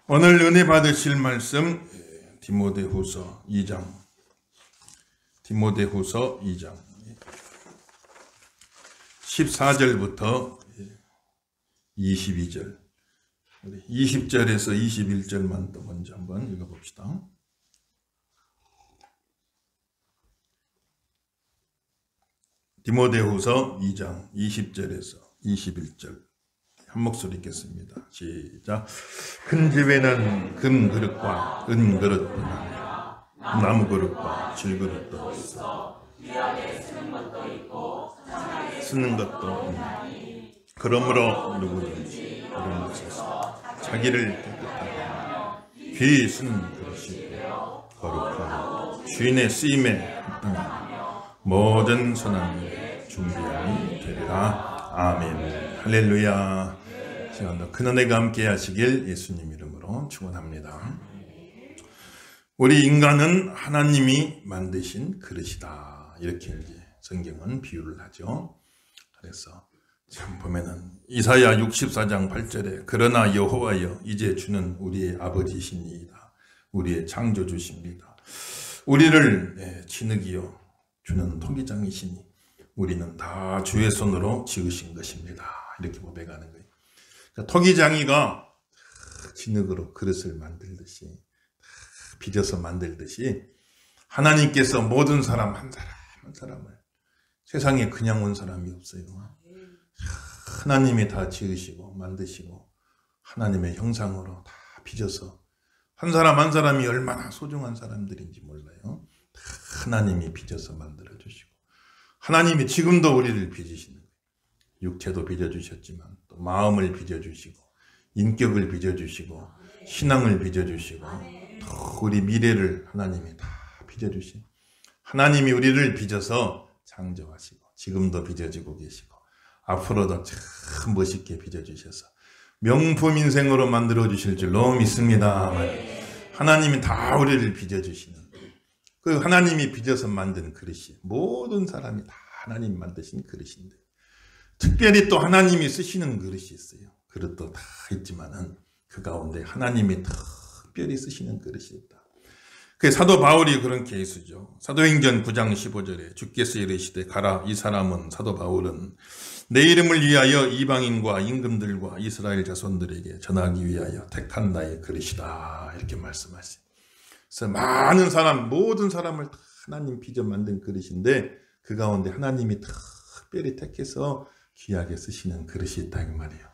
오늘 은혜 받으실 말씀 디모데후서 2장 14절부터 22절 20절에서 21절만 또 먼저 한번 읽어봅시다. 디모데후서 2장 20절에서 21절 한 목소리 읽겠습니다. 시작. 큰 집에는 금 그릇과 은 그릇뿐 아니라 나무 그릇과 질 그릇도 있어 귀하게 쓰는 것도 없나니 그러므로 누구든지 이런 것에서 자기를 깨끗하게 귀히 쓰는 그릇이 거룩하고 주인의 쓰임에 합당하며 모든 선한 일에 준비함이 되리라. 아멘. 할렐루야. 시간도 큰 은혜가 함께 하시길 예수님 이름으로 축원합니다. 우리 인간은 하나님이 만드신 그릇이다. 이렇게 이제 성경은 비유를 하죠. 그래서 참 보면은 이사야 64장 8절에 그러나 여호와여 이제 주는 우리의 아버지시니이다. 우리의 창조주십니다. 우리를 진흙이요 주는 토기장이시니 우리는 다 주의 손으로 지으신 것입니다. 이렇게 고백하는 거예요. 그러니까 토기장이가 진흙으로 그릇을 만들듯이 빚어서 만들듯이 하나님께서 모든 사람 한 사람을 세상에 그냥 온 사람이 없어요. 하나님이 다 지으시고 만드시고 하나님의 형상으로 다 빚어서 한 사람 한 사람이 얼마나 소중한 사람들인지 몰라요. 하나님이 빚어서 만들어주시고 하나님이 지금도 우리를 빚으시는 거예요. 육체도 빚어주셨지만 또 마음을 빚어주시고 인격을 빚어주시고 신앙을 빚어주시고 또 우리 미래를 하나님이 다 빚어주신 하나님이 우리를 빚어서 창조하시고 지금도 빚어지고 계시고 앞으로도 참 멋있게 빚어주셔서 명품 인생으로 만들어주실 줄로 믿습니다. 하나님이 다 우리를 빚어주시는 그 하나님이 빚어서 만든 그릇이 모든 사람이 다 하나님 만드신 그릇인데 특별히 또 하나님이 쓰시는 그릇이 있어요. 그릇도 다 있지만은 그 가운데 하나님이 특별히 쓰시는 그릇이 있다. 그 사도 바울이 그런 케이스죠. 사도행전 9장 15절에 주께서 이르시되 가라 이 사람은 사도 바울은 내 이름을 위하여 이방인과 임금들과 이스라엘 자손들에게 전하기 위하여 택한 나의 그릇이다. 이렇게 말씀하세요. 그래서 많은 사람, 모든 사람을 하나님 빚어 만든 그릇인데 그 가운데 하나님이 특별히 택해서 귀하게 쓰시는 그릇이 있다 이 말이에요.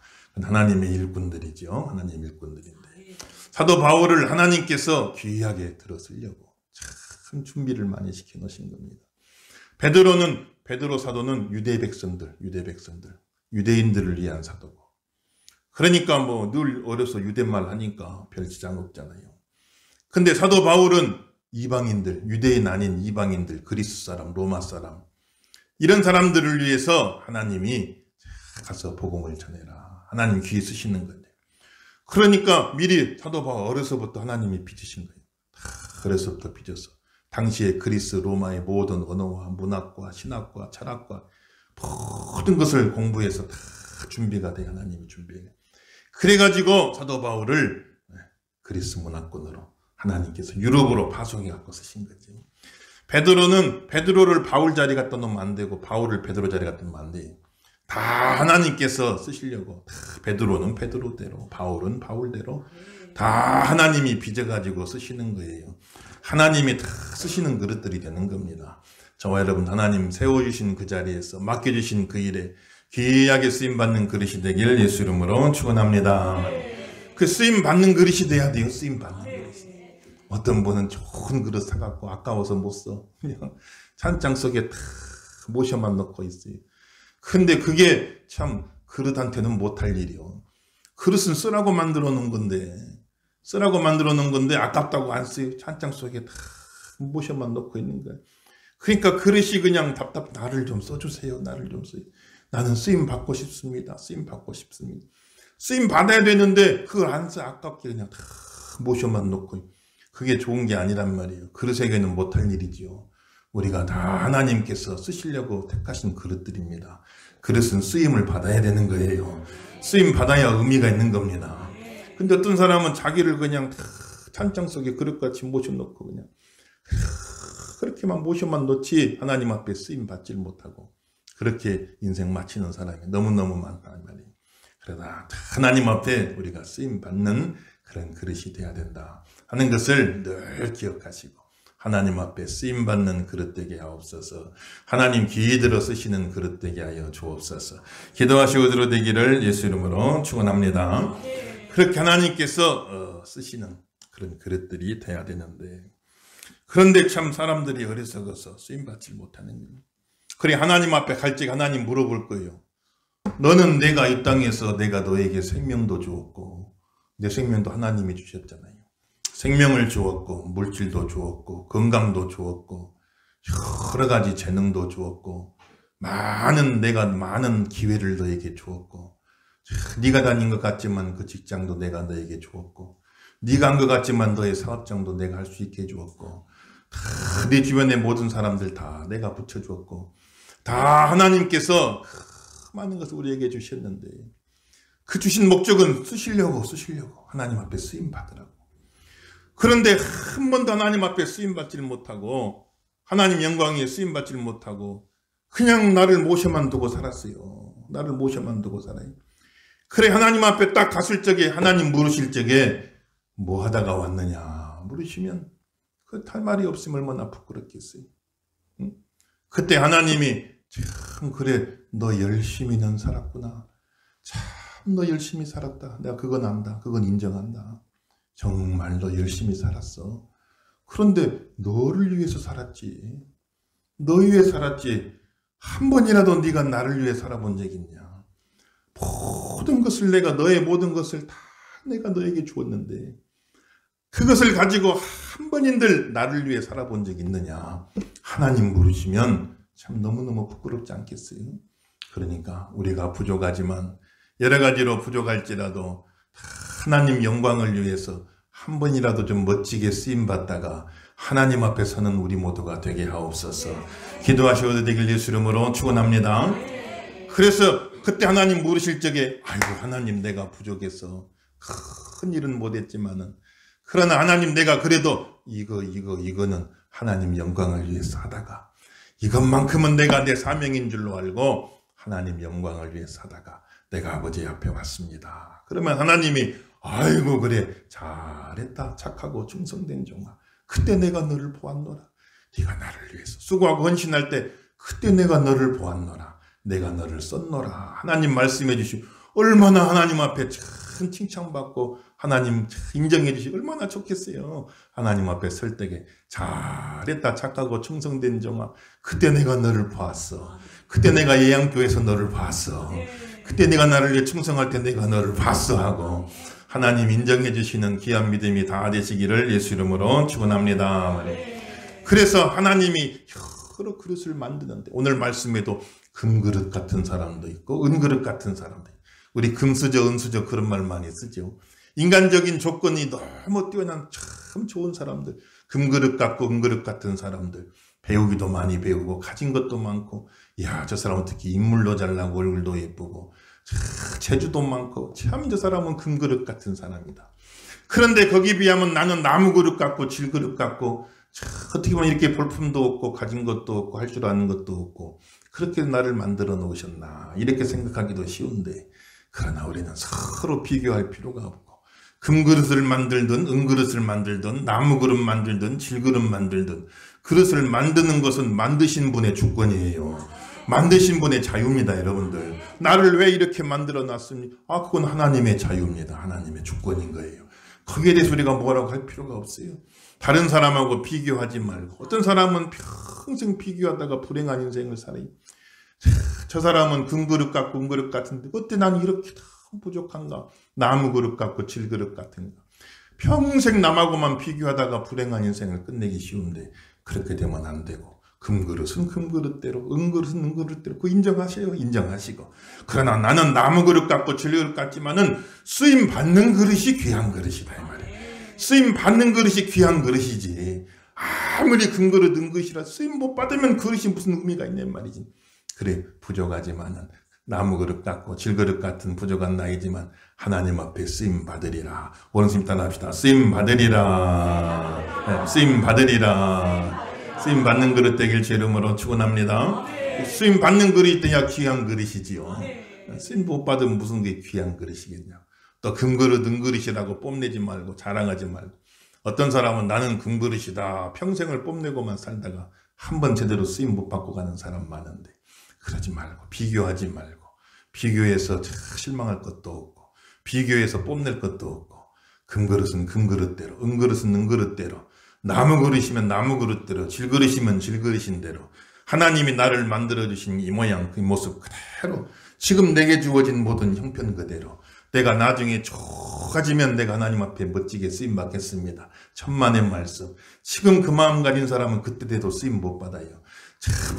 하나님의 일꾼들이죠. 하나님 일꾼들인데 사도 바울을 하나님께서 귀하게 들어 쓰려고 참 준비를 많이 시켜 놓으신 겁니다. 베드로 사도는 유대 백성들, 유대인들을 위한 사도고 그러니까 뭐 늘 어려서 유대말 하니까 별 지장 없잖아요. 근데 사도 바울은 이방인들, 유대인 아닌 이방인들, 그리스 사람, 로마 사람 이런 사람들을 위해서 하나님이 가서 복음을 전해라. 하나님 귀히 쓰시는 건데 그러니까 미리 사도 바울 어려서부터 하나님이 빚으신 거예요. 그래서부터 빚어서 당시에 그리스, 로마의 모든 언어와 문학과 신학과 철학과 모든 것을 공부해서 다 준비가 돼 하나님이 준비해. 그래가지고 사도 바울을 그리스 문화권으로 하나님께서 유럽으로 파송해 갖고 쓰신 거지. 베드로는 베드로를 바울 자리 갖다 놓으면 안 되고 바울을 베드로 자리 갖다 놓으면 안 돼. 다 하나님께서 쓰시려고 베드로는 베드로대로 바울은 바울대로 다 하나님이 빚어가지고 쓰시는 거예요. 하나님이 다 쓰시는 그릇들이 되는 겁니다. 저와 여러분 하나님 세워주신 그 자리에서 맡겨주신 그 일에 귀하게 쓰임받는 그릇이 되길 예수 이름으로 축원합니다. 그 쓰임받는 그릇이 돼야 돼요. 쓰임받는 그릇이. 어떤 분은 좋은 그릇 사갖고 아까워서 못 써. 그냥 찬장 속에 다 모셔만 넣고 있어요. 근데 그게 참 그릇한테는 못할 일이요. 그릇은 쓰라고 만들어 놓은 건데 아깝다고 안 써요. 찬장 속에 다 모셔만 넣고 있는 거예요. 그러니까 그릇이 그냥 나를 좀 써주세요. 나를 좀 써요. 나는 쓰임 받고 싶습니다. 쓰임 받아야 되는데 그걸 안 써. 아깝게 그냥 다 모셔만 놓고 그게 좋은 게 아니란 말이에요. 그릇에게는 못할 일이지요. 우리가 다 하나님께서 쓰시려고 택하신 그릇들입니다. 그릇은 쓰임을 받아야 되는 거예요. 쓰임 받아야 의미가 있는 겁니다. 근데 어떤 사람은 자기를 그냥 찬장 속에 그릇같이 모셔놓고 그냥 그렇게만 모셔만 놓지 하나님 앞에 쓰임 받질 못하고 그렇게 인생 마치는 사람이 너무너무 많다 이 말이에요. 그러다 하나님 앞에 우리가 쓰임 받는 그런 그릇이 돼야 된다 하는 것을 늘 기억하시고 하나님 앞에 쓰임 받는 그릇 되게 하옵소서. 하나님 귀 들어 쓰시는 그릇 되게 하여 주옵소서. 기도하시고 들어되기를 예수 이름으로 축원합니다. 그렇게 하나님께서 쓰시는 그런 그릇들이 돼야 되는데 그런데 참 사람들이 어리석어서 쓰임받지 못하는 거예요. 그래 하나님 앞에 갈 적 하나님 물어볼 거예요. 너는 내가 이 땅에서 내가 너에게 생명도 주었고 내 생명도 하나님이 주셨잖아요. 생명을 주었고 물질도 주었고 건강도 주었고 여러 가지 재능도 주었고 내가 많은 기회를 너에게 주었고 네가 다닌 것 같지만 그 직장도 내가 너에게 주었고 네가 한 것 같지만 너의 사업장도 내가 할 수 있게 해주었고 다 내 주변의 모든 사람들 다 내가 붙여주었고 다 하나님께서 많은 것을 우리에게 주셨는데 그 주신 목적은 쓰시려고 하나님 앞에 쓰임 받으라고. 그런데 한 번도 하나님 앞에 쓰임 받지를 못하고 하나님 영광에 쓰임 받지를 못하고 그냥 나를 모셔만 두고 살았어요. 나를 모셔만 두고 살아요. 그래 하나님 앞에 딱 갔을 적에 하나님 물으실 적에 뭐 하다가 왔느냐 물으시면 그 할 말이 없으면 얼마나 부끄럽겠어요. 응? 그때 하나님이 참 그래 너 열심히는 살았구나. 참 너 열심히 살았다. 내가 그건 안다. 그건 인정한다. 정말 너 열심히 살았어. 그런데 너를 위해서 살았지. 너 위해 살았지. 한 번이라도 네가 나를 위해 살아본 적 있냐. 모든 것을 내가 너의 모든 것을 다 내가 너에게 주었는데 그것을 가지고 한 번인들 나를 위해 살아본 적 있느냐. 하나님 물으시면 참 너무너무 부끄럽지 않겠어요. 그러니까 우리가 부족하지만 여러 가지로 부족할지라도 하나님 영광을 위해서 한 번이라도 좀 멋지게 쓰임받다가 하나님 앞에 서는 우리 모두가 되게 하옵소서. 기도하셔도 되길 예수 이름으로 축원합니다. 그래서 그때 하나님 물으실 적에 아이고 하나님 내가 부족해서 큰 일은 못했지만은 그러나 하나님 내가 그래도 이거는 하나님 영광을 위해서 하다가 이것만큼은 내가 내 사명인 줄로 알고 하나님 영광을 위해서 하다가 내가 아버지 앞에 왔습니다. 그러면 하나님이 아이고 그래 잘했다 착하고 충성된 종아 그때 내가 너를 보았노라. 네가 나를 위해서 수고하고 헌신할 때 그때 내가 너를 보았노라. 내가 너를 썼노라. 하나님 말씀해 주시고 얼마나 하나님 앞에 참 칭찬받고 하나님 인정해 주시고 얼마나 좋겠어요. 하나님 앞에 설 때에 잘했다 착하고 충성된 종아 그때 내가 너를 보았어. 그때 내가 예양교회에서 너를 봤어. 그때 내가 나를 위해 충성할 때 내가 너를 봤어 하고 하나님 인정해 주시는 귀한 믿음이 다 되시기를 예수 이름으로 축원합니다. 그래서 하나님이 여러 그릇을 만드는데 오늘 말씀에도 금그릇 같은 사람도 있고 은그릇 같은 사람도 있고 우리 금수저 은수저 그런 말 많이 쓰죠. 인간적인 조건이 너무 뛰어난 참 좋은 사람들 금그릇 같고 은그릇 같은 사람들 배우기도 많이 배우고 가진 것도 많고 야, 저 사람은 특히 인물도 잘나고 얼굴도 예쁘고 재주도 많고 참 저 사람은 금그릇 같은 사람이다. 그런데 거기에 비하면 나는 나무그릇 같고 질그릇 같고 어떻게 보면 이렇게 볼품도 없고 가진 것도 없고 할 줄 아는 것도 없고 그렇게 나를 만들어 놓으셨나 이렇게 생각하기도 쉬운데 그러나 우리는 서로 비교할 필요가 없고 금그릇을 만들든 은그릇을 만들든 나무그릇 만들든 질그릇 만들든 그릇을 만드는 것은 만드신 분의 주권이에요. 만드신 분의 자유입니다. 여러분들 나를 왜 이렇게 만들어 놨습니까? 그건 하나님의 자유입니다. 하나님의 주권인 거예요. 거기에 대해서 우리가 뭐라고 할 필요가 없어요. 다른 사람하고 비교하지 말고 어떤 사람은 평생 비교하다가 불행한 인생을 살아요. 저 사람은 금그릇 같고 은그릇 같은데 어때 나는 이렇게 부족한가? 나무그릇 같고 질그릇 같은가? 평생 남하고만 비교하다가 불행한 인생을 끝내기 쉬운데 그렇게 되면 안 되고 금그릇은 금그릇대로 은그릇은 은그릇대로 그 인정하셔요. 인정하시고 그러나 나는 나무그릇 같고 질그릇 같지만은 쓰임 받는 그릇이 귀한 그릇이다 이 말이에요. 쓰임 받는 그릇이 귀한 그릇이지 아무리 금그릇 은그릇이라 쓰임 못 받으면 그릇이 무슨 의미가 있냐 말이지. 그래 부족하지만은 나무 그릇 같고 질그릇 같은 부족한 나이지만 하나님 앞에 쓰임 받으리라. 원수님 따라합시다. 쓰임 받으리라. 쓰임 받으리라. 쓰임 받는 그릇 되길 주 이름으로 축원합니다. 쓰임 받는 그릇이 돼야 귀한 그릇이지요. 쓰임 못 받으면 무슨 게 귀한 그릇이겠냐. 또 금그릇 은그릇이라고 뽐내지 말고 자랑하지 말고, 어떤 사람은 나는 금그릇이다 평생을 뽐내고만 살다가 한 번 제대로 쓰임 못 받고 가는 사람 많은데, 그러지 말고 비교하지 말고, 비교해서 실망할 것도 없고 비교해서 뽐낼 것도 없고, 금그릇은 금그릇대로, 은그릇은 은그릇대로, 나무 그릇이면 나무 그릇대로, 질그릇이면 질그릇인 대로 하나님이 나를 만들어주신 이 모양 그 모습 그대로, 지금 내게 주어진 모든 형편 그대로, 내가 나중에 좋아지면 내가 하나님 앞에 멋지게 쓰임받겠습니다. 천만의 말씀. 지금 그 마음 가진 사람은 그때 돼도 쓰임 못 받아요.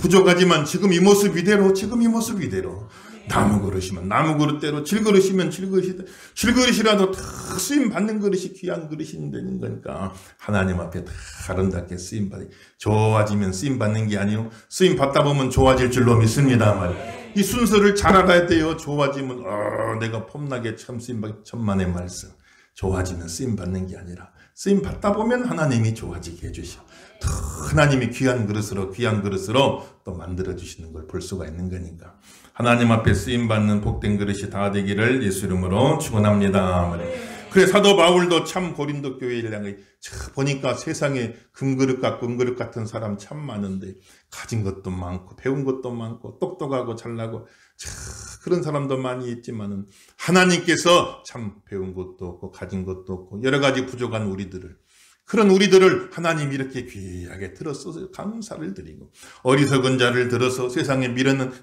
부족하지만 지금 이 모습 이대로, 지금 이 모습 이대로, 나무 그릇이면 나무 그릇대로, 질그릇이면 질그릇이대로, 질그릇이라도 다 쓰임 받는 그릇이 귀한 그릇이 되는 거니까 하나님 앞에 다 아름답게 쓰임 받아. 좋아지면 쓰임 받는 게 아니요, 쓰임 받다 보면 좋아질 줄로 믿습니다. 말. 이 순서를 잘 알아야 돼요. 좋아지면 내가 폼나게 참 쓰임받기, 천만의 말씀. 좋아지면 쓰임받는 게 아니라 쓰임 받다 보면 하나님이 좋아지게 해주셔. 더 하나님이 귀한 그릇으로 또 만들어주시는 걸 볼 수가 있는 거니까 하나님 앞에 쓰임받는 복된 그릇이 다 되기를 예수 이름으로 축원합니다. 그래 사도 바울도 참 고린도 교회를 향해 보니까 세상에 금그릇 같고 은그릇 같은 사람 참 많은데, 가진 것도 많고 배운 것도 많고 똑똑하고 잘나고 그런 사람도 많이 있지만은, 하나님께서 참 배운 것도 없고 가진 것도 없고 여러 가지 부족한 우리들을, 그런 우리들을 하나님이 이렇게 귀하게 들어서 감사를 드리고, 어리석은 자를 들어서 세상에 미련은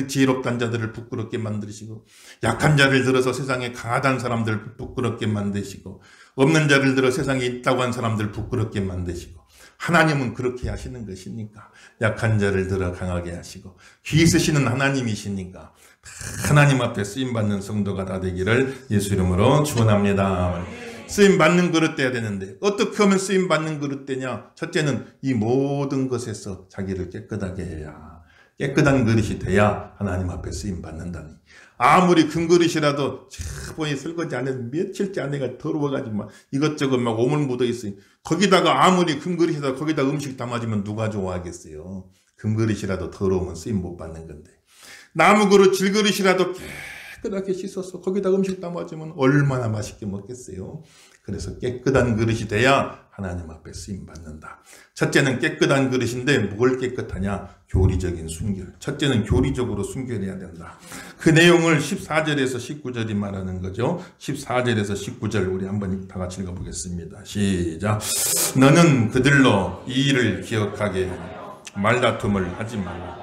지혜롭단 자들을 부끄럽게 만드시고, 약한 자를 들어서 세상에 강하단 사람들 부끄럽게 만드시고, 없는 자를 들어 세상에 있다고 한 사람들 부끄럽게 만드시고, 하나님은 그렇게 하시는 것이니까 약한 자를 들어 강하게 하시고, 귀 쓰시는 하나님이시니까 하나님 앞에 쓰임받는 성도가 다 되기를 예수 이름으로 축원합니다. 쓰임받는 그릇 돼야 되는데 어떻게 하면 쓰임받는 그릇 되냐? 첫째는 이 모든 것에서 자기를 깨끗하게 해야, 깨끗한 그릇이 돼야 하나님 앞에 쓰임받는다니. 아무리 금그릇이라도 보니 설거지 안 해서 며칠째 안에가 더러워가지고 막 이것저것 막 오물 묻어 있어요. 거기다가 아무리 금그릇이다 거기다 음식 담아주면 누가 좋아하겠어요? 금그릇이라도 더러우면 쓰임 못 받는 건데, 나무 그릇 질그릇이라도 깨끗하게 씻어서 거기다 음식 담아주면 얼마나 맛있게 먹겠어요? 그래서 깨끗한 그릇이 돼야 하나님 앞에 쓰임받는다. 첫째는 깨끗한 그릇인데 뭘 깨끗하냐? 교리적인 순결. 첫째는 교리적으로 순결해야 된다. 그 내용을 14절에서 19절이 말하는 거죠. 14절에서 19절 우리 한번 다 같이 읽어보겠습니다. 시작. 너는 그들로 이 일을 기억하게 하여 말다툼을 하지 말라.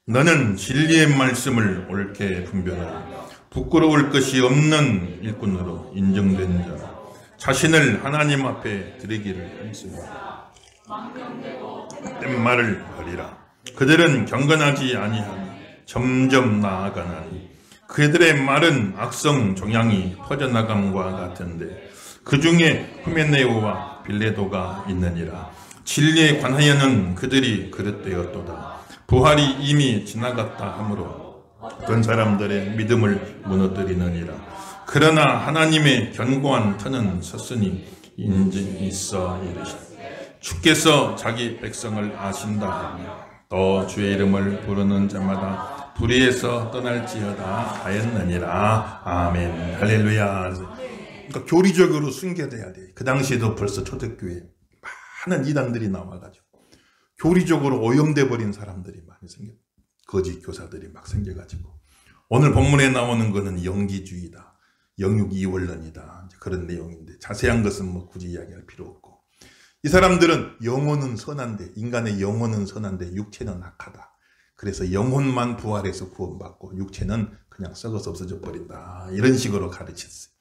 너는 진리의 말씀을 옳게 분별하여 부끄러울 것이 없는 일꾼으로 인정된 자라. 자신을 하나님 앞에 드리기를 힘쓰라. 헛된 말을 버리라. 그들은 경건하지 아니하니 점점 나아가나니 그들의 말은 악성 종양이 퍼져나감과 같은데 그 중에 후메네오와 빌레도가 있느니라. 진리에 관하여는 그들이 그릇되었도다. 부활이 이미 지나갔다 하므로 어떤 사람들의 믿음을 무너뜨리느니라. 그러나 하나님의 견고한 터는 섰으니 인증이 있어 이르시되 주께서 자기 백성을 아신다 하며 또 주의 이름을 부르는 자마다 불의에서 떠날지어다 하였느니라. 아멘. 할렐루야. 그러니까 교리적으로 순결해야 돼. 그 당시에도 벌써 초대교회 많은 이단들이 나와가지고 교리적으로 오염돼 버린 사람들이 많이 생겨, 거짓 교사들이 막 생겨가지고, 오늘 본문에 나오는 거는 영기주의다, 영육이원론이다, 그런 내용인데 자세한 것은 뭐 굳이 이야기할 필요 없고, 이 사람들은 영혼은 선한데, 인간의 영혼은 선한데 육체는 악하다. 그래서 영혼만 부활해서 구원받고 육체는 그냥 썩어서 없어져 버린다, 이런 식으로 가르쳤어요.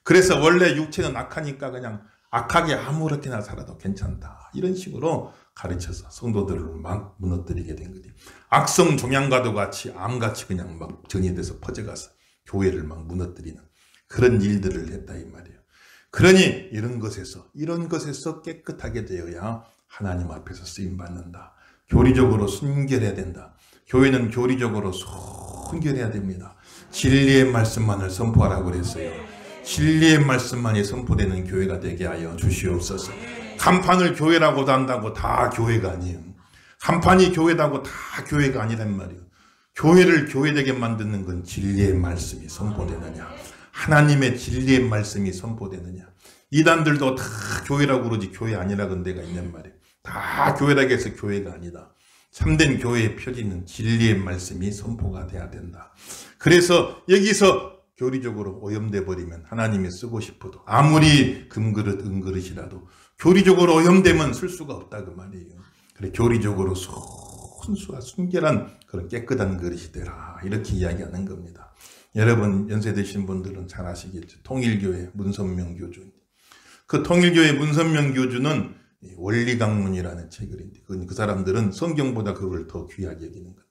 그래서 원래 육체는 악하니까 그냥 악하게 아무렇게나 살아도 괜찮다, 이런 식으로 가르쳐서 성도들을 막 무너뜨리게 된 거지. 악성 종양과도 같이 암같이 그냥 막 전이돼서 퍼져가서 교회를 막 무너뜨리는 그런 일들을 했다 이 말이에요. 그러니 이런 것에서 깨끗하게 되어야 하나님 앞에서 쓰임받는다. 교리적으로 순결해야 된다. 교회는 교리적으로 순결해야 됩니다. 진리의 말씀만을 선포하라고 그랬어요. 진리의 말씀만이 선포되는 교회가 되게 하여 주시옵소서. 간판을 교회라고도 한다고 다 교회가 아니에요. 간판이 교회라고 다 교회가 아니란 말이에요. 교회를 교회되게 만드는 건 진리의 말씀이 선포되느냐, 하나님의 진리의 말씀이 선포되느냐. 이단들도 다 교회라고 그러지 교회 아니라는 데가 있는 말이에요. 다 교회라고 해서 교회가 아니다. 참된 교회의 표지는 진리의 말씀이 선포가 돼야 된다. 그래서 여기서 교리적으로 오염돼 버리면 하나님이 쓰고 싶어도 아무리 금그릇 은그릇이라도 교리적으로 오염되면 쓸 수가 없다 그 말이에요. 그래 교리적으로 순수한 순결한 그런 깨끗한 그릇이 되라 이렇게 이야기하는 겁니다. 여러분 연세 드신 분들은 잘 아시겠죠. 통일교회 문선명 교주. 그 통일교회 문선명 교주는 원리강론이라는 책을 있는데 그 사람들은 성경보다 그걸 더 귀하게 여기는 건데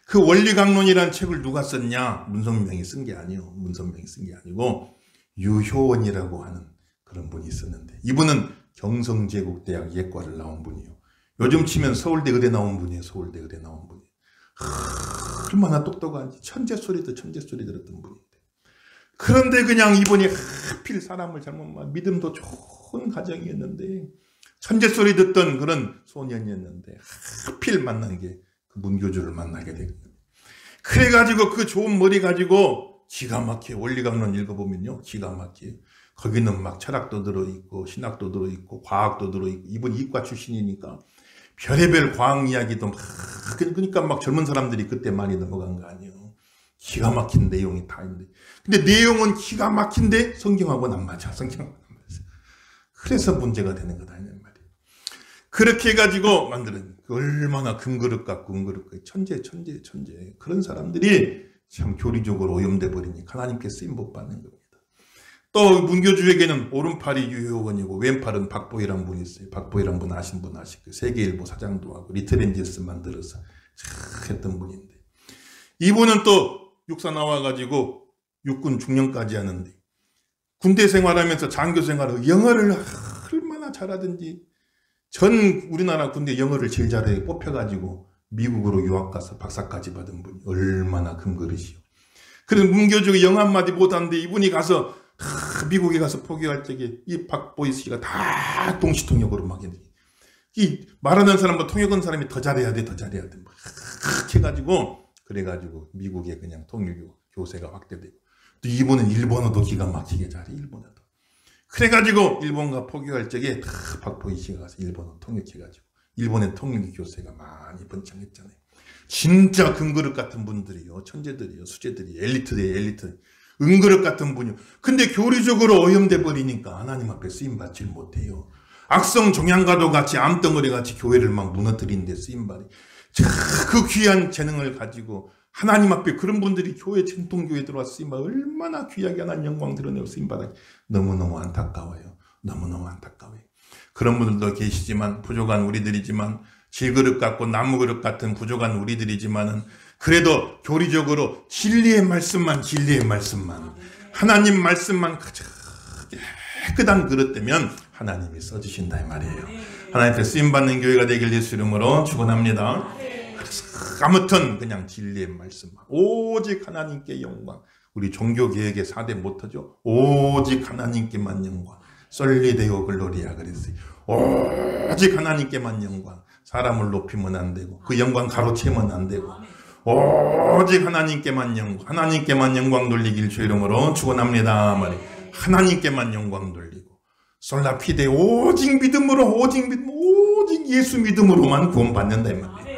그 원리강론이라는 책을 누가 썼냐? 문선명이 쓴 게 아니에요. 문선명이 쓴 게 아니고 유효원이라고 하는 그런 분이 있었는데 이분은 경성제국대학 예과를 나온 분이에요. 요즘 치면 서울대 의대 나온 분이에요. 서울대 의대 나온 분이. 얼마나 똑똑한지 천재소리도 천재소리 들었던 분인데 그런데 그냥 이분이 하필 사람을 잘못 믿음도 좋은 가정이었는데 천재소리 듣던 그런 소년이었는데 하필 만난 게 그 문교주를 만나게 된 거예요. 그래가지고 그 좋은 머리 가지고 기가 막혀 원리강론 읽어보면요 기가 막혀. 거기는 막 철학도 들어있고 신학도 들어있고 과학도 들어있고 이분 이과 출신이니까 별의별 과학 이야기도 막 그러니까 막 젊은 사람들이 그때 많이 넘어간 거 아니에요. 기가 막힌 내용이 다 있는데 근데 내용은 기가 막힌데 성경하고는 안 맞아. 성경하고는 안 맞아. 그래서 문제가 되는 거다 이런 말이에요. 그렇게 해가지고 만드는 얼마나 금그릇 같고 은그릇 같고 천재 그런 사람들이 참 교리적으로 오염돼 버리니 하나님께 쓰임 못 받는 겁니다. 또 문교주에게는 오른팔이 유효원이고 왼팔은 박보희란 분이 있어요. 박보희란 분 아신 분 아시고 세계일보 사장도 하고 리트렌지스 만들어서 했던 분인데 이분은 또 육사 나와가지고 육군 중령까지 하는데 군대 생활하면서 장교 생활을 영어를 얼마나 잘하든지 전 우리나라 군대 영어를 제일 잘해 뽑혀가지고 미국으로 유학가서 박사까지 받은 분이 얼마나 금그릇이요. 그래서 문교주가 영어 한마디 못하는데 이분이 가서 미국에 가서 포교할 적에 이 박보희 씨가 다 동시통역으로 막 했는데 이 말하는 사람보다 통역한 사람이 더 잘해야 돼 막 해가지고 그래가지고 미국에 그냥 통일교 교세가 확대되고 또 이분은 일본어도 기가 막히게 잘해 일본어도. 그래가지고 일본과 포교할 적에 다 박보희 씨가 가서 일본어 통역해가지고 일본의 통일교 교세가 많이 번창했잖아요. 진짜 금그릇 같은 분들이요. 천재들이요. 수재들이 엘리트들이에요. 엘리트. 은그릇 같은 분이요. 근데 교리적으로 오염돼 버리니까 하나님 앞에 쓰임받지 못해요. 악성 종양과도 같이 암덩어리 같이 교회를 막 무너뜨리는데 쓰임받이. 그 귀한 재능을 가지고 하나님 앞에 그런 분들이 교회 전통교회에 들어와서 쓰임받아 얼마나 귀하게 하나님 영광 드러내고 쓰임받아. 너무너무 안타까워요. 너무너무 안타까워요. 그런 분들도 계시지만 부족한 우리들이지만 질그릇 같고 나무그릇 같은 부족한 우리들이지만은 그래도 교리적으로 진리의 말씀만 하나님 말씀만 가장 깨끗한 그릇 되면 하나님이 써주신다 이 말이에요. 하나님께 쓰임받는 교회가 되길 예수 이름으로 축원합니다. 그래서 아무튼 그냥 진리의 말씀만 오직 하나님께 영광. 우리 종교개혁의 4대 모토죠. 오직 하나님께만 영광. 솔리데오 글로리아 그랬어요. 오직 하나님께만 영광. 사람을 높이면 안 되고 그 영광 가로채면 안 되고 오직 하나님께만 영광. 하나님께만 영광 돌리길 주 이름으로 축원합니다 말이에요. 하나님께만 영광 돌리고 솔라피데 오직 믿음으로 오직 예수 믿음으로만 구원받는다 이 말이에요.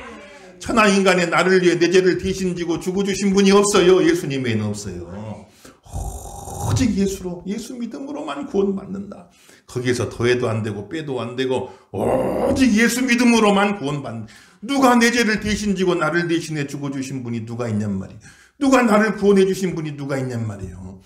천하 인간의 나를 위해 내 죄를 대신 지고 죽어주신 분이 없어요. 예수님 외에는 없어요. 오직 예수 믿음으로만 구원받는다. 거기에서 더해도 안 되고 빼도 안 되고 오직 예수 믿음으로만 구원받는다. 누가 내 죄를 대신 지고 나를 대신해 죽어주신 분이 누가 있냔 말이에요. 누가 나를 구원해 주신 분이 누가 있냔 말이에요.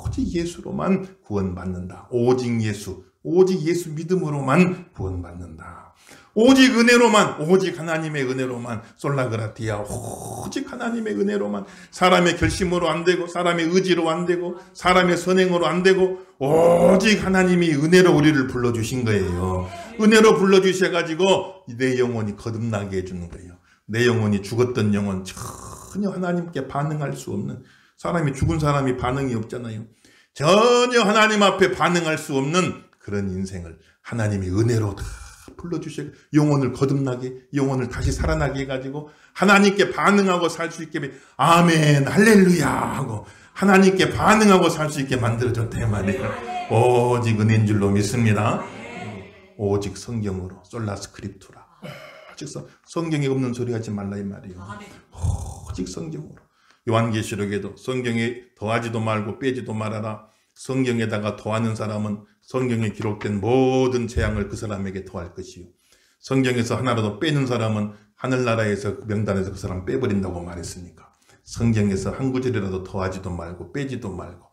오직 예수로만 구원받는다. 오직 예수 믿음으로만 구원받는다. 오직 은혜로만 오직 하나님의 은혜로만 솔라그라티아 오직 하나님의 은혜로만 사람의 결심으로 안 되고 사람의 의지로 안 되고 사람의 선행으로 안 되고 오직 하나님이 은혜로 우리를 불러주신 거예요. 은혜로 불러주셔가지고 내 영혼이 거듭나게 해주는 거예요. 내 영혼이 죽었던 영혼, 전혀 하나님께 반응할 수 없는, 사람이 죽은 사람이 반응이 없잖아요. 전혀 하나님 앞에 반응할 수 없는 그런 인생을 하나님이 은혜로 다 불러주셔 영혼을 거듭나게, 영혼을 다시 살아나게 해가지고 하나님께 반응하고 살 수 있게, 아멘 할렐루야 하고 하나님께 반응하고 살 수 있게 만들어줬대 말이에요. 오직 은혜인 줄로 믿습니다. 오직 성경으로, 솔라 스크립투라, 오직 성경에 없는 소리 하지 말라 이 말이에요. 오직 성경으로. 요한계시록에도 성경에 더하지도 말고 빼지도 말아라. 성경에다가 더하는 사람은 성경에 기록된 모든 재앙을 그 사람에게 더할 것이요, 성경에서 하나라도 빼는 사람은 하늘나라에서 그 명단에서 그 사람 빼버린다고 말했으니까 성경에서 한 구절이라도 더하지도 말고 빼지도 말고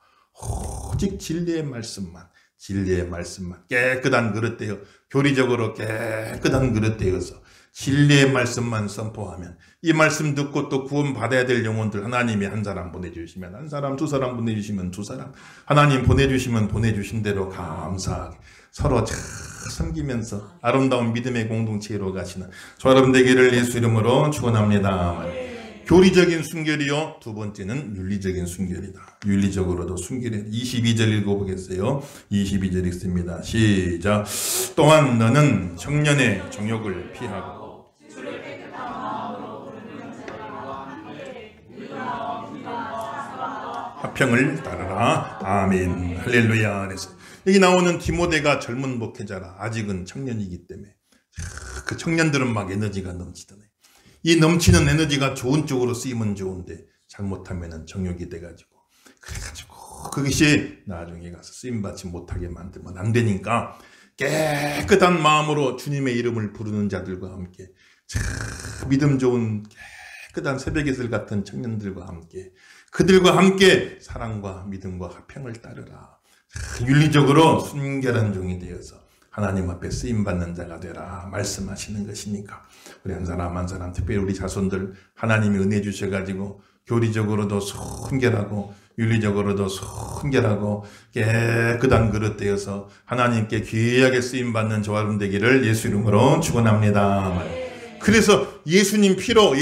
오직 진리의 말씀만, 진리의 말씀만 깨끗한 그릇 되어, 교리적으로 깨끗한 그릇 되어서 진리의 말씀만 선포하면, 이 말씀 듣고 또 구원받아야 될 영혼들 하나님이 한 사람 보내주시면 한 사람, 두 사람 보내주시면 두 사람, 하나님 보내주시면 보내주신 대로 감사하게 서로 잘 섬기면서 아름다운 믿음의 공동체로 가시는 저 여러분 되기를 예수 이름으로 축원합니다. 교리적인 순결이요, 두 번째는 윤리적인 순결이다. 윤리적으로도 순결해. 22절 읽어보겠어요. 22절 읽습니다. 시작. 또한 너는 청년의 정욕을 피하고 화평을 따르라. 아멘 할렐루야. 그래서 여기 나오는 디모데가 젊은 목회자라, 아직은 청년이기 때문에 그 청년들은 막 에너지가 넘치더네. 이 넘치는 에너지가 좋은 쪽으로 쓰이면 좋은데 잘못하면 정욕이 돼가지고, 그래가지고 그것이 나중에 가서 쓰임받지 못하게 만들면 안 되니까 깨끗한 마음으로 주님의 이름을 부르는 자들과 함께, 믿음 좋은 깨끗한 새벽이슬 같은 청년들과 함께, 그들과 함께 사랑과 믿음과 화평을 따르라. 윤리적으로 순결한 종이 되어서 하나님 앞에 쓰임받는 자가 되라 말씀하시는 것이니까, 우리 한 사람 한 사람, 특별히 우리 자손들 하나님이 은혜 주셔가지고 교리적으로도 순결하고 윤리적으로도 순결하고 깨끗한 그릇 되어서 하나님께 귀하게 쓰임받는 저와 여러분 되기를 예수 이름으로 축원합니다. 그래서 예수님 피로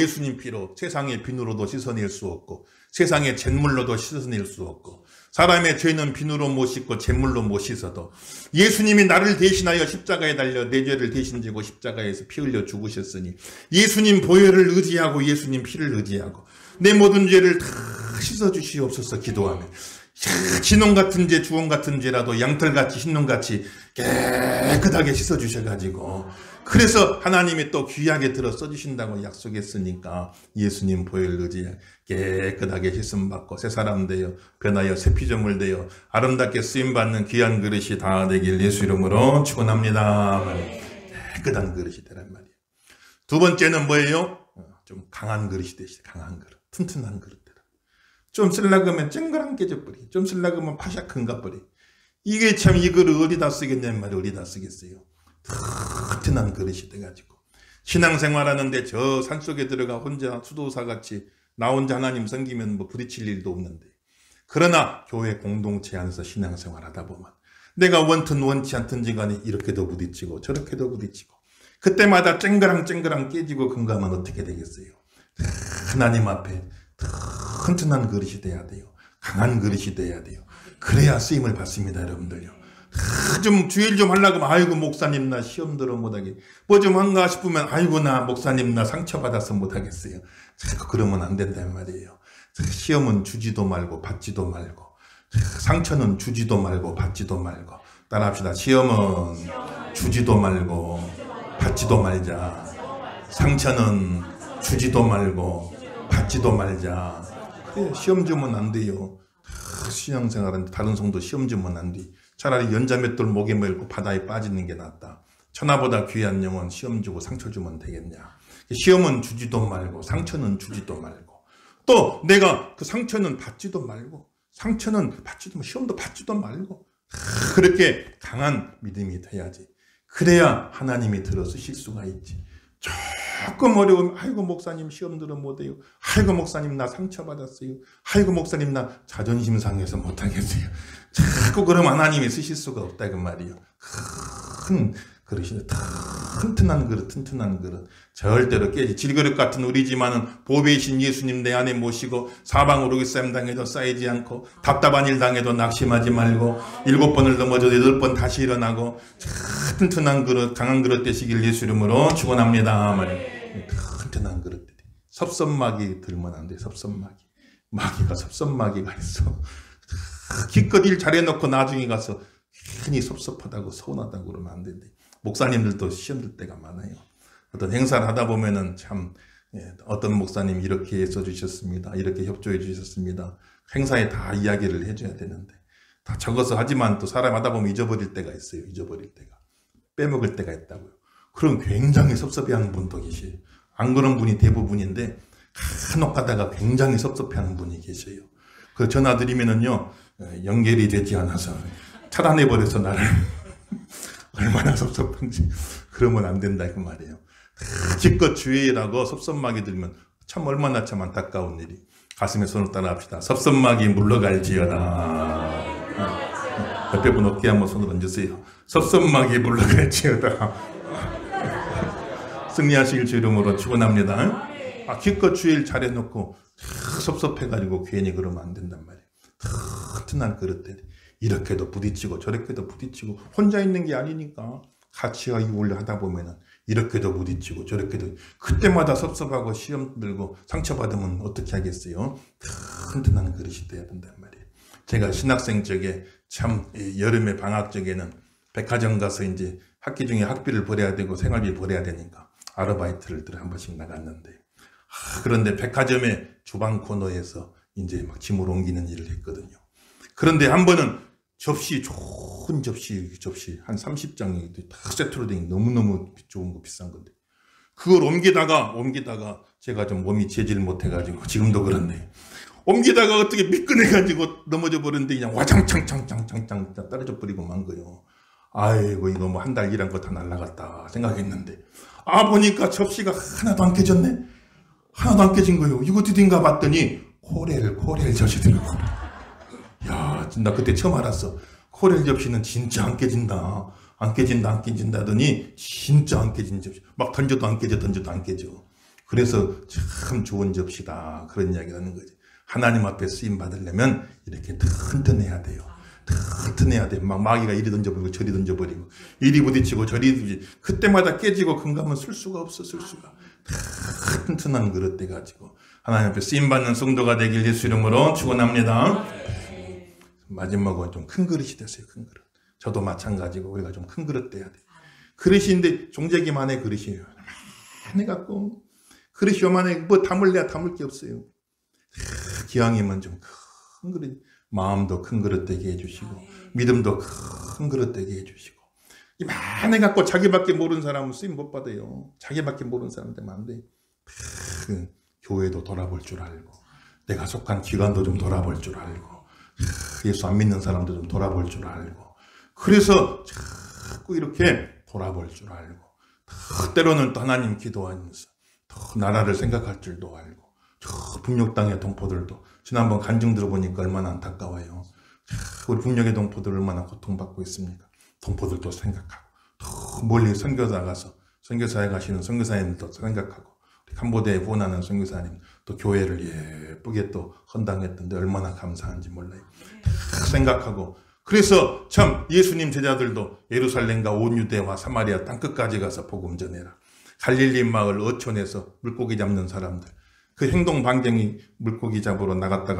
세상의 비누로도 씻어낼 수 없고 세상의 잿물로도 씻어낼 수 없고, 사람의 죄는 비누로 못 씻고 잿물로 못 씻어도 예수님이 나를 대신하여 십자가에 달려 내 죄를 대신 지고 십자가에서 피 흘려 죽으셨으니, 예수님 보혈을 의지하고 예수님 피를 의지하고 내 모든 죄를 다 씻어주시옵소서 기도하면, 진홍 같은 죄, 주홍 같은 죄라도 양털같이 흰눈같이 깨끗하게 씻어주셔가지고, 그래서 하나님이 또 귀하게 들어 써주신다고 약속했으니까 예수님 보혈 의지해 깨끗하게 씻음받고 새 사람 되어 변하여 새 피조물 되어 아름답게 쓰임받는 귀한 그릇이 다 되길 예수 이름으로 축원합니다. 깨끗한 그릇이 되란 말이에요. 두 번째는 뭐예요? 좀 강한 그릇이 되시다. 강한 그릇, 튼튼한 그릇 되라. 좀 쓰려고 하면 쨍그랑 깨져버리, 좀 쓰려고 하면 파샤큰가 버리. 이게 참 이 그릇 어디다 쓰겠냐는 말이 어디다 쓰겠어요. 튼튼한 그릇이 돼가지고 신앙생활하는데 저 산속에 들어가 혼자 수도사같이 나 혼자 하나님 섬기면 뭐 부딪힐 일도 없는데, 그러나 교회 공동체 안에서 신앙생활하다 보면 내가 원튼 원치 않든지 간에 이렇게도 부딪히고 저렇게도 부딪히고, 그때마다 쨍그랑 깨지고 금가면 어떻게 되겠어요? 하나님 앞에 튼튼한 그릇이 돼야 돼요. 강한 그릇이 돼야 돼요. 그래야 쓰임을 받습니다. 여러분들요. 좀 주일 좀 하려고 하면 아이고 목사님 나 시험 들어 못하게, 뭐 좀 한가 싶으면 아이고 나 목사님 나 상처받아서 못하겠어요. 그러면 안 된단 말이에요. 시험은 주지도 말고 받지도 말고, 상처는 주지도 말고 받지도 말고, 따라합시다. 시험은 주지도 말고 받지도 말자. 상처는 주지도 말고 받지도 말자. 그래, 시험 주면 안 돼요. 신앙생활은 다른 성도 시험 주면 안 돼. 차라리 연자맷돌 목에 메고 바다에 빠지는 게 낫다. 천하보다 귀한 영혼 시험 주고 상처 주면 되겠냐. 시험은 주지도 말고 상처는 주지도 말고, 또 내가 그 상처는 받지도 말고 상처는 받지도 말고 시험도 받지도 말고, 그렇게 강한 믿음이 돼야지. 그래야 하나님이 들어서 쉴 수가 있지. 조금 어려우면 아이고 목사님 시험 들어 못해요. 아이고 목사님 나 상처받았어요. 아이고 목사님 나 자존심 상해서 못하겠어요. 자꾸 그러면 하나님이 쓰실 수가 없다 그 말이에요. 큰 그릇이 튼튼한 그릇 튼튼한 그릇 절대로 깨지 질그릇 같은 우리지만은 보배이신 예수님 내 안에 모시고 사방으로 기싸움 당해도 쌓이지 않고 답답한 일 당해도 낙심하지 말고 7번을 넘어져도 8번 다시 일어나고 튼튼한 그릇 강한 그릇 되시길 예수 이름으로 축원합니다. 튼튼한 그릇 섭섭마귀 들면 안 돼. 섭섭마귀 마귀가 섭섭마귀가 있어. 기껏 일 잘해놓고 나중에 가서 괜히 섭섭하다고 서운하다고 그러면 안 된대. 목사님들도 시험 들 때가 많아요. 어떤 행사를 하다 보면은 참 어떤 목사님 이렇게 써주셨습니다. 이렇게 협조해 주셨습니다. 행사에 다 이야기를 해줘야 되는데 다 적어서 하지만 또 사람 하다 보면 잊어버릴 때가 있어요. 잊어버릴 때가. 빼먹을 때가 있다고요. 그럼 굉장히 섭섭해하는 분도 계셔요. 안 그런 분이 대부분인데 간혹 가다가 굉장히 섭섭해하는 분이 계셔요. 그 전화 드리면은요 연결이 되지 않아서 차단해버려서 나를 얼마나 섭섭한지. 그러면 안 된다 그 말이에요. 기껏 주의라고 섭섭마귀 들면 참 얼마나 참 안타까운 일이. 가슴에 손을 따라 합시다. 섭섭마귀 물러갈지어다. 옆에 분 어깨 한번 손을 얹으세요. 섭섭마귀 물러갈지어다. 승리하시길 주 이름으로 축원합니다. 기껏 주일 잘해놓고 섭섭해가지고 괜히 그러면 안 된단 말이에요. 튼튼한 그릇들 이렇게도 부딪히고 저렇게도 부딪히고 혼자 있는 게 아니니까 같이 이걸 하다 보면은 이렇게도 부딪히고 저렇게도 그때마다 섭섭하고 시험 들고 상처받으면 어떻게 하겠어요? 튼튼한 그릇이 돼야 된단 말이에요. 제가 신학생 쪽에 참 여름에 방학 쪽에는 백화점 가서 이제 학기 중에 학비를 벌어야 되고 생활비 벌어야 되니까 아르바이트를 한 번씩 나갔는데 그런데 백화점의 주방 코너에서 이제 막 짐을 옮기는 일을 했거든요. 그런데 한 번은 좋은 접시 한 30장이 다 세트로 된 너무너무 좋은 거 비싼 건데 그걸 옮기다가 제가 좀 몸이 재질 못해가지고 지금도 그렇네. 옮기다가 어떻게 미끈해가지고 넘어져 버렸는데 그냥 와장창 떨어져 버리고 만 거예요. 아이고 이거 뭐 한 달 일한 거 다 날라갔다 생각했는데 보니까 접시가 하나도 안 깨졌네. 하나도 안 깨진 거예요. 이거 어디인가 봤더니 코렐 젖이더라고. 야, 나 그때 처음 알았어. 코렐 접시는 진짜 안 깨진다. 안 깨진다더니 진짜 안 깨진 접시. 막 던져도 안 깨져. 그래서 참 좋은 접시다. 그런 이야기를 하는 거지. 하나님 앞에 쓰임 받으려면 이렇게 튼튼해야 돼요. 튼튼해야 돼. 막 마귀가 이리 던져버리고 저리 던져버리고 이리 부딪히고 저리 부딪히고 그때마다 깨지고 금감은 쓸 수가 없어. 튼튼한 그릇 돼가지고 하나님 앞에 쓰임 받는 성도가 되길 예수 이름으로 축원합니다. 마지막으로 좀 큰 그릇이 됐어요. 큰 그릇. 저도 마찬가지고 우리가 좀 큰 그릇 돼야 돼. 그릇인데 종재기만의 그릇이에요. 요만해 갖고 그릇이 요만해 뭐 담을 게 없어요. 기왕이면 좀 큰 그릇. 마음도 큰 그릇 되게 해주시고 믿음도 큰 그릇 되게 해주시고 이만해 갖고 자기밖에 모르는 사람은 쓰임 못 받아요. 자기밖에 모르는 사람 되면 안 돼. 교회도 돌아볼 줄 알고 내가 속한 기관도 좀 돌아볼 줄 알고 예수 안 믿는 사람도 좀 돌아볼 줄 알고 그래서 자꾸 이렇게 돌아볼 줄 알고 때로는 또 하나님 기도하면서 더 나라를 생각할 줄도 알고 저 북녘 땅의 동포들도 지난번 간증 들어보니까 얼마나 안타까워요. 우리 북녘의 동포들 얼마나 고통받고 있습니까? 동포들도 생각하고 더 멀리 선교사 가서 선교사에 가시는 선교사님들도 생각하고 캄보디아에 후원하는 선교사님 또 교회를 예쁘게 또 헌당했던데 얼마나 감사한지 몰라요. 생각하고 그래서 참 예수님 제자들도 예루살렘과 온 유대와 사마리아 땅끝까지 가서 복음 전해라. 갈릴리 마을 어촌에서 물고기 잡는 사람들 그 행동 반경이 물고기 잡으러 나갔다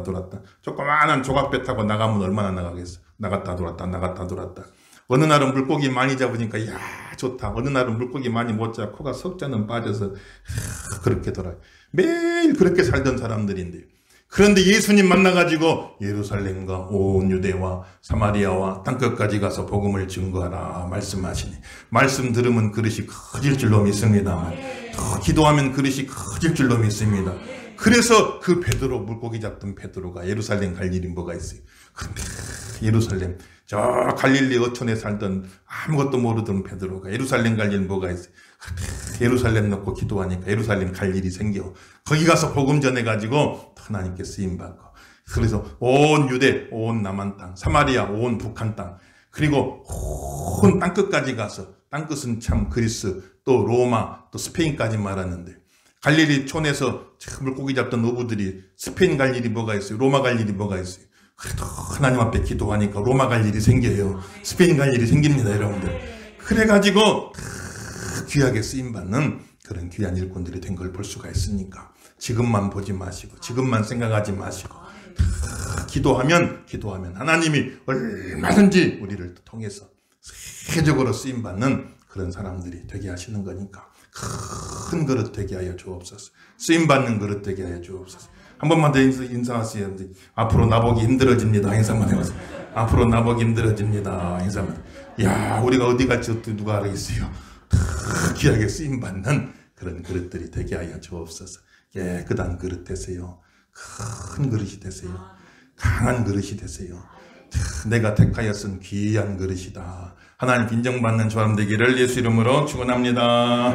들어왔다 조그마한 조각배 타고 나가면 얼마나 나가겠어. 나갔다 들어왔다 어느 날은 물고기 많이 잡으니까 야 좋다. 어느 날은 물고기 많이 못 잡고 코가 석자는 빠져서 그렇게 돌아요. 매일 그렇게 살던 사람들인데 그런데 예수님 만나가지고 예루살렘과 온 유대와 사마리아와 땅끝까지 가서 복음을 증거하라 말씀하시니 말씀 들으면 그릇이 커질 줄로 믿습니다. 더 기도하면 그릇이 커질 줄로 믿습니다. 그래서 그 베드로 물고기 잡던 베드로가 예루살렘 갈 일이 뭐가 있어요. 그런데 예루살렘 저 갈릴리 어촌에 살던 아무것도 모르던 베드로가 예루살렘 갈 일 뭐가 있어요? 예루살렘 놓고 기도하니까 예루살렘 갈 일이 생겨. 거기 가서 복음 전해가지고 하나님께 쓰임받고, 그래서 온 유대, 온 남한 땅, 사마리아, 온 북한 땅, 그리고 온 땅끝까지 가서, 땅끝은 참 그리스, 또 로마, 또 스페인까지 말하는데, 갈릴리 촌에서 물고기 잡던 어부들이 스페인 갈 일이 뭐가 있어요? 로마 갈 일이 뭐가 있어요? 그래도 하나님 앞에 기도하니까 로마 갈 일이 생겨요. 스페인 갈 일이 생깁니다, 여러분들. 그래가지고 귀하게 쓰임받는 그런 귀한 일꾼들이 된 걸 볼 수가 있으니까 지금만 보지 마시고, 지금만 생각하지 마시고, 기도하면 하나님이 얼마든지 우리를 통해서 세계적으로 쓰임받는 그런 사람들이 되게 하시는 거니까 큰 그릇 되게 하여 주옵소서. 쓰임받는 그릇 되게 하여 주옵소서. 한 번만 더 인사하세요. 앞으로 나보기 힘들어집니다. 인사만 해보세요. 앞으로 나보기 힘들어집니다. 인사만. 야, 우리가 어디 갈지 누가 알겠어요. 귀하게 쓰임받는 그런 그릇들이 되게 하여 주옵소서. 깨끗한 그릇 되세요. 큰 그릇이 되세요. 강한 그릇이 되세요. 내가 택하여 쓴 귀한 그릇이다. 하나님 인정받는 사람 되기를 예수 이름으로 축원합니다.